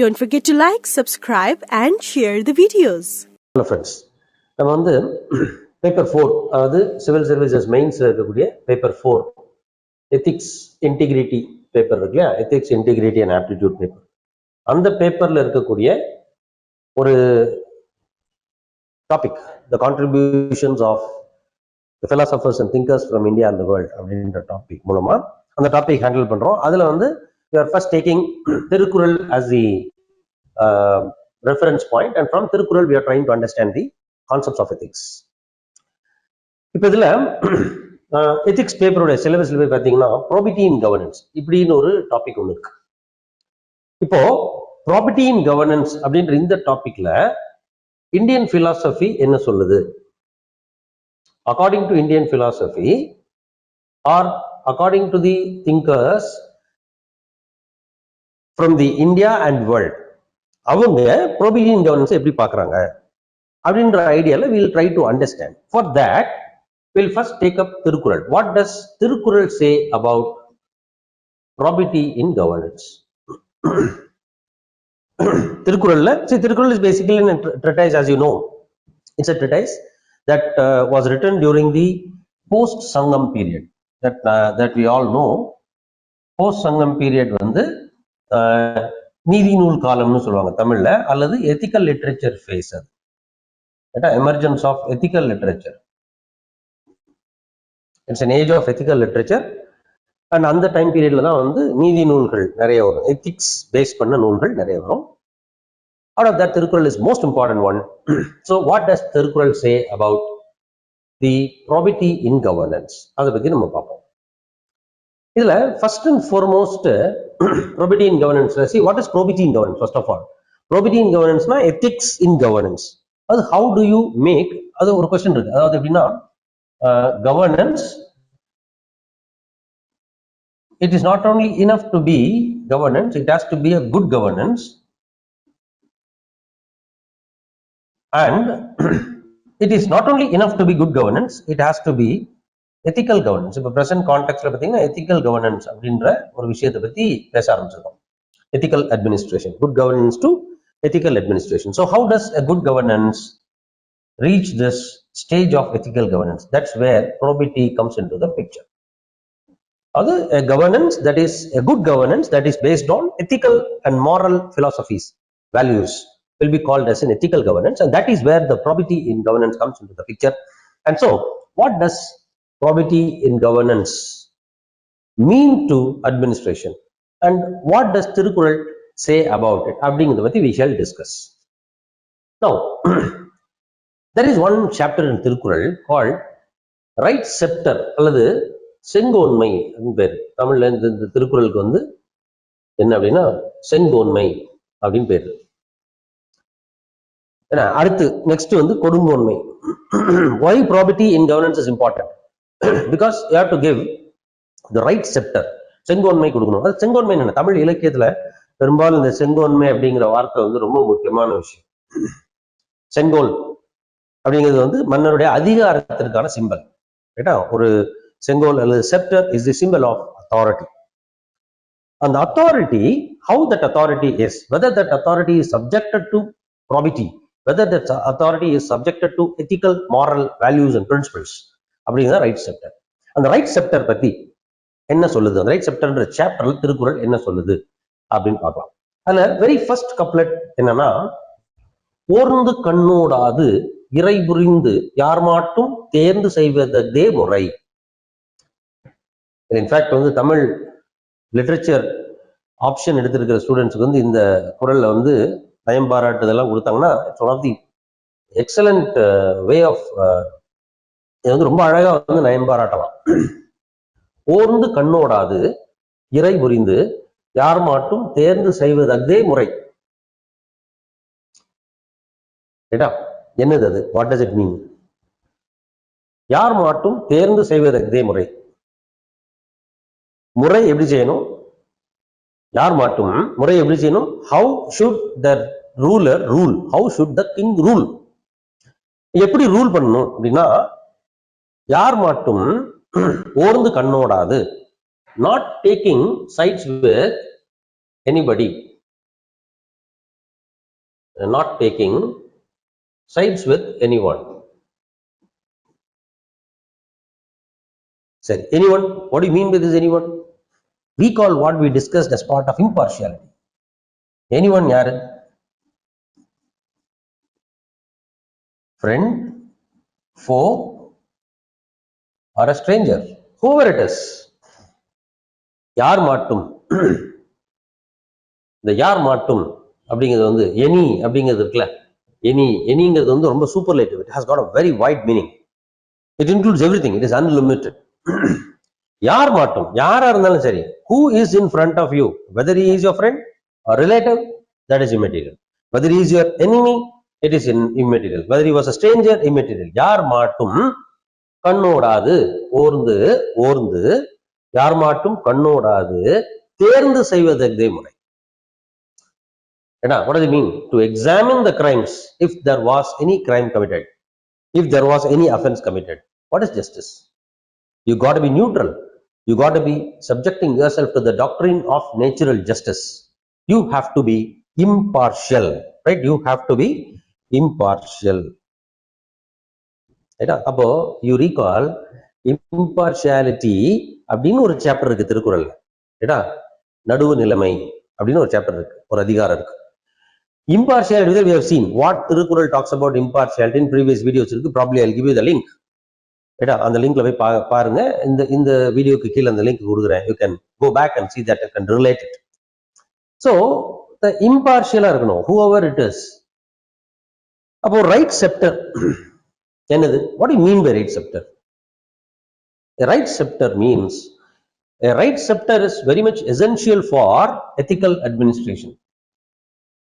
Don't forget to like, subscribe and share the videos. Hello friends, நம்ம வந்து paper 4 அதாவது civil services mains இருக்கக்கூடிய paper 4 ethics integrity paper இருக்குல்ல, ethics integrity and aptitude paper, அந்த பேப்பர்ல இருக்கக்கூடிய ஒரு topic, the contributions of the philosophers and thinkers from India and the world அப்படின்ற டாபிக் மூலமா அந்த டாபிக் ஹேண்டில் பண்றோம். அதுல வந்து we are first taking Thirukkural as the reference point, and from Thirukkural we are trying to understand the concepts of ethics. இப்போ இதுல ethics பேப்பரோட சிலபஸ்ல போய் பார்த்தீங்கன்னா probity in governance இப்படின்னு ஒரு டாபிக் ஒன்று இருக்கு. இப்போ probity in governance அப்படின்ற இந்த டாபிக்ல இந்தியன் philosophy என்ன சொல்லுது? According to Indian philosophy or according to the thinkers from the India and world, அவங்க probity in governance எப்படி பார்க்கறாங்க அப்படின்ற ஐடியால we will try to understand. For that we will first take up Thirukkural. What does Thirukkural say about probity in governance? திருக்குறள்ல, see, Thirukkural is basically a treatise, as you know. It's a treatise that was written during the post Sangam period, that we all know. Post Sangam period வந்து நீதி நூல் காலம்னு சொல்லுவாங்க தமிழ்ல, அல்லது ethical literature phase. அது emergence of ethical literature. It's an age of ethical literature. And அந்த time பீரியட்ல தான் வந்து நீதி நூல்கள் நிறைய வரும், எத்திக்ஸ் பேஸ் பண்ண நூல்கள் நிறைய வரும். Out of that, Thirukkural is most important one. So what does Thirukkural say about the probity in governance? அதை பத்தி நம்ம பார்ப்போம். இதுல first and foremost probity in governance. See, what is probity in governance? First of all, probity in governance na ethics in governance. அது how do you make, அது ஒரு question இருக்கு. அதாவது எப்படின்னா governance, it is not only enough to be governance, it has to be a good governance, and it is not only enough to be good governance, it has to be ethical governance. இப்போ present context பார்த்தீங்கன்னா ethical governance அப்படின்ற ஒரு விஷயத்தை பத்தி பேச ஆரம்பிச்சிருக்கோம். Ethical administration, good governance to ethical administration. So how does a good governance reach this stage of ethical governance? That's where probity comes into the picture. Other a governance that is a good governance that is based on ethical and moral philosophies, values, will be called as an ethical governance, and that is where the probity in governance comes into the picture. And so what does probity in governance mean to administration, and what does Thirukkural say about it அப்படிங்கறத பத்தி we shall discuss. Now there is one chapter in Thirukkural called right scepter அல்லது செங்கோன்மை பேர். தமிழ்ல இந்த திருக்குறளுக்கு வந்து என்ன அப்படின்னா செங்கோன்மை அப்படின்னு பேரு. அடுத்து நெக்ஸ்ட் வந்து கொடுங்கோன்மை. Why probity in governance is important? Because you have to give the right scepter. செங்கோன்மை கொடுக்கணும். அது செங்கோன்மை என்ன? தமிழ் இலக்கியத்துல பெரும்பாலும் இந்த செங்கோன்மை அப்படிங்கிற வார்த்தை வந்து ரொம்ப முக்கியமான விஷயம். செங்கோல் அப்படிங்கிறது வந்து மன்னருடைய அதிகாரத்திற்கான சிம்பல். ரைட்டா? ஒரு செங்கோல் அல்லது scepter is the symbol of authority. And the authority, how that authority is, whether that authority is subjected to probity, whether that authority is subjected to ethical, moral values and principles, அப்படிங்கிற right sceptre. அந்த right sceptre பத்தி என்ன சொல்லுது, அந்த right செப்டர்ன்ற சாப்டர்ல திருக்குறள் என்ன சொல்லுது அப்படின்னு பார்க்கலாம். அதுல வெரி ஃபர்ஸ்ட் கப்லெட் என்னன்னா, ஓர்ந்து கண்ணோடாது இறை புரிந்து யார் மாட்டும் தேர்ந்து செய்வதே முறை. இன்ஃபேக்ட் வந்து தமிழ் லிட்ரேச்சர் ஆப்ஷன் எடுத்திருக்கிற ஸ்டூடெண்ட்ஸுக்கு வந்து இந்த குறள்ல வந்து நயம் பாராட்டுதெல்லாம் கொடுத்தாங்கன்னா it's one of the excellent way of, இது வந்து ரொம்ப அழகா வந்து நயம் பாராட்டலாம். ஓர்ந்து கண்ணோடாது இறை புரிந்து யார் மாட்டும் தேர்ந்து செய்வதே முறை. என்னது அது? What does it mean? யார் மாட்டும் தேர்ந்து செய்வதே முறை. முறை எப்படி செய்யணும்? யார் மாட்டும் முறை எப்படி செய்யணும்? How should the ruler rule? How should the king rule? எப்படி ரூல் பண்ணணும் அப்படின்னா, யார் மாட்டும் ஓர்ந்து கண்ணோடாது, not taking sides with anybody, not taking sides with anyone. Sorry, anyone? What do you mean by this anyone? Recall what we discussed as part of impartiality. Anyone yaru? Friend, foe, or a stranger? Whoever it is. யார் மாட்டும் இந்த யார் மாட்டும் அப்படிங்கிறது வந்து any அப்படிங்கிறது இருக்குல்ல, எனிங்கிறது வந்து ரொம்ப superlative. It has got a very white meaning. It includes everything. It is unlimited. யார் மாட்டும், யாரா இருந்தாலும் சரி, who is in front of you, whether he is your friend or relative, that is immaterial. Whether he is your enemy, it is immaterial. Whether he was a stranger, immaterial. யார் மாட்டும் கண்ணோடாது, ஓர்ந்து ஓர்ந்து, யார் மாட்டும் கண்ணோடாது தேர்ந்து செய்வதே முறை. What does it mean? To examine the crimes, if there was any crime committed, if there was any offense committed. What is justice? You got to be neutral. You got to be subjecting yourself to the doctrine of natural justice. You have to be impartial, right? You have to be impartial. அப்போ you recall impartiality அப்படின்னு ஒரு chapter இருக்கு திருக்குறள். நடுவு நிலைமை அப்படின்னு ஒரு chapter இருக்கு, ஒரு அதிகாரம் இருக்கு. Impartiality, we have seen what Tirukkural talks about impartiality in previous videos. Probably I'll give you the link. அந்த லிங்க்ல போய் பாருங்க. இந்த வீடியோக்கு கீழே அந்த லிங்க் கொடுக்குறேன். You can go back and see that you can relate it. So the impartial இருக்கணும், whoever it is. அப்போ right scepter என்னது? What do you mean by right scepter? A right scepter means a right scepter is very much essential for ethical administration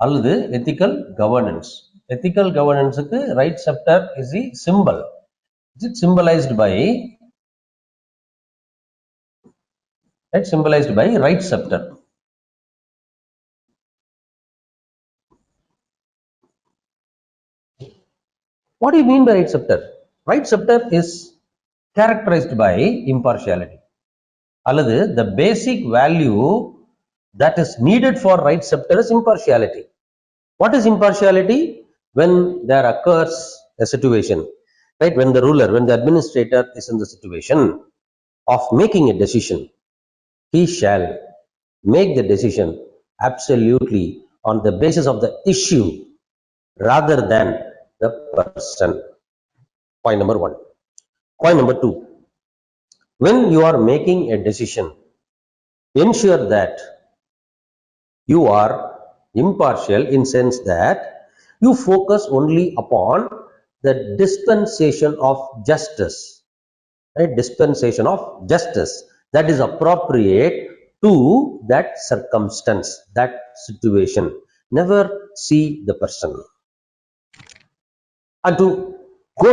அல்லது ethical governance. Ethical governance க்கு right scepter is the symbol. Is it symbolized by right scepter? What do you mean by right scepter? Right scepter is characterized by impartiality. அல்லது the basic value that is needed for right scepter is impartiality. What is impartiality? When there occurs a situation, right? When the ruler, when the administrator is in the situation of making a decision, he shall make the decision absolutely on the basis of the issue rather than the person. Point number one. Point number two. When you are making a decision, ensure that you are impartial in sense that you focus only upon the dispensation of justice, right? Dispensation of justice that is appropriate to that circumstance, that situation. Never see the person. And to go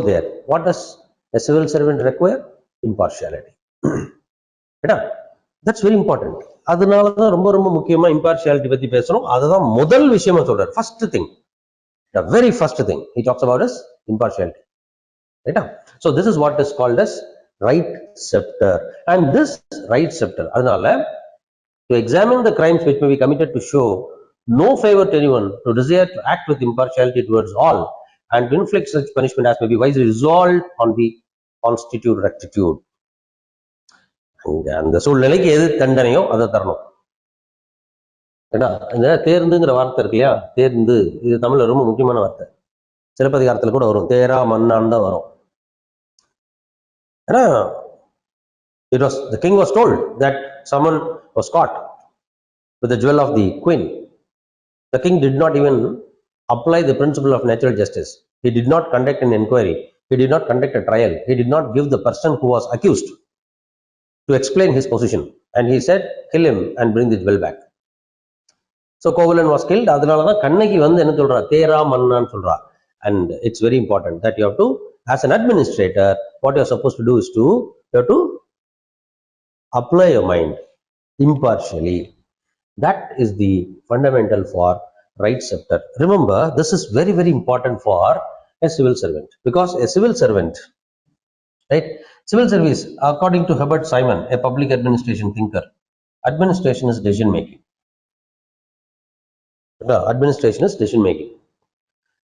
there, what does a civil servant require? Impartiality. That's very important. அதனாலதான் ரொம்ப ரொம்ப முக்கியமா impartiality பத்தி பேசணும். அதுதான் முதல் விஷயமா சொல்றாரு. First thing, the very first thing he talks about is impartiality. Right? So this is what is called as right scepter. And this right scepter, அதனால to examine the crimes which may be committed, to show no favor to anyone, to desire to act with impartiality towards all, and to inflict such punishment as may be wisely resolved on the constitute rectitude. அந்த சூழ்நிலைக்கு எது தண்டனையோ அதை தரணும். இந்த தேர்ந்துங்கிற வார்த்தை இருக்கு இல்லையா, தேர்ந்து, இது தமிழ்ல ரொம்ப முக்கியமான வார்த்தை. சிலப்பதிகாரத்துல கூட வரும், தேரா மன்னான் தான் வரும். ஏன்னா the king was told that someone was caught with the jewel of the queen. The king did not even apply the principle of natural justice. He did not conduct an inquiry. He did not conduct a trial. He did not give the person who was accused to explain his position. And he said, kill him and bring the jewel back. So Kovalan was killed. அதனாலதான் கண்ணகி வந்து என்ன சொல்றா, தேரா மன்னான்னு சொல்றா. And it's very important that you have to, as an administrator, what you are supposed to do is you have to apply your mind impartially. That is the fundamental for right scepter. Remember, this is very, very important for a civil servant, because a civil servant, right? Civil service, according to Herbert Simon, a public administration thinker, administration is decision making. Administration is decision making.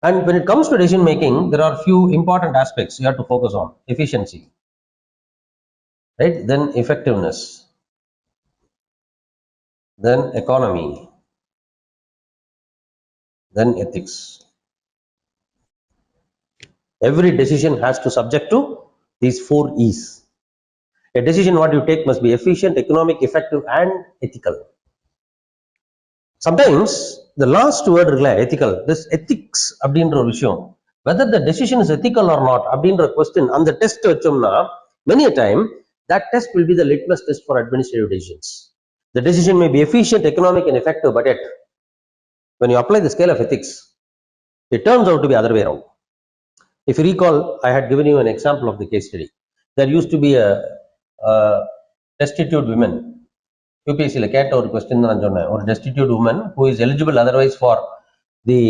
And when it comes to decision making, there are few important aspects you have to focus on. Efficiency, right? Then effectiveness, then economy, then ethics. Every decision has to subject to these 4 E's. A decision what you take must be efficient, economic, effective and ethical. Sometimes the last word ethical, this ethics அப்படின்ற ஒரு விஷயம், whether the decision is ethical or not அப்படின்ற question அந்த test வச்சோம்னா many a time that test will be the litmus test for administrative decisions. The decision may be efficient, economic and effective, but yet when you apply the scale of ethics, it turns out to be other way around. If you recall, I had given you an example of the case study. There used to be a destitute woman. UPSC கேட்ட ஒரு question நான் சொன்னேன். ஒரு destitute woman who is eligible otherwise for the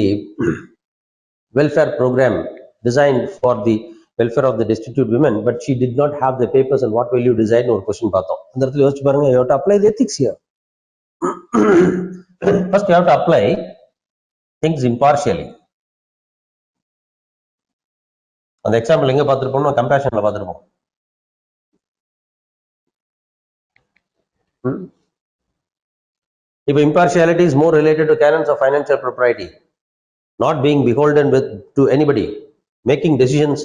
welfare program designed for the welfare of the destitute women, but she did not have the papers, and what will you decide ஒரு question பார்த்தோம். அந்த இடத்துல யோசிச்சு பாருங்க, you have to apply the ethics here. First you have to apply things impartially. அந்த example எங்க பார்த்திருப்போம்? கம்பேஷன்ல பார்த்திருப்போம். If impartiality is more related to canons of financial propriety, not being beholden to anybody, making decisions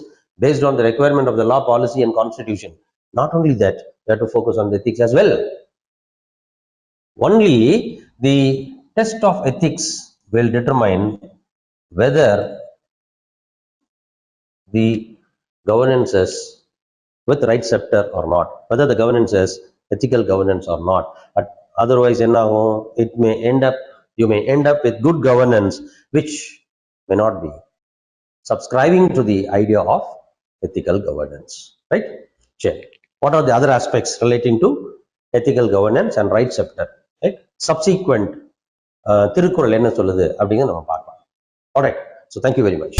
based on the requirement of the law, policy and constitution. Not only that, you have to focus on the ethics as well. Only the test of ethics will determine whether the governance is with right scepter or not, whether the governance is ethical governance or not. Otherwise it may end up, you may end up with good governance which may not be subscribing to the idea of ethical governance, right? Sure. What are the other aspects relating to ethical governance and right scepter, right? Subsequent Thirukkural என்ன சொல்லுது அப்படிங்கறத நம்ம பார்க்கலாம். All right, so thank you very much.